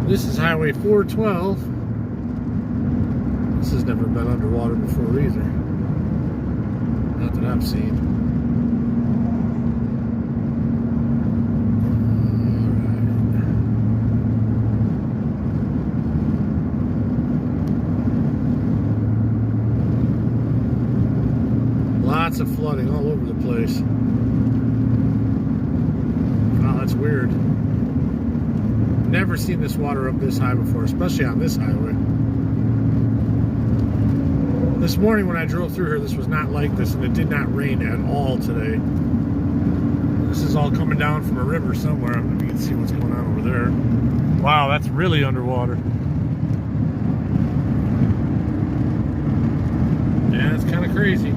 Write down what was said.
This is Highway 412. This has never been underwater before either. Not that I've seen. Lots of flooding all over the place. Wow, that's weird. Never seen this water up this high before, especially on this highway. This morning when I drove through here, this was not like this, and it did not rain at all today. This is all coming down from a river somewhere. I don't know if you can see what's going on over there. Wow, that's really underwater. Yeah, it's kind of crazy.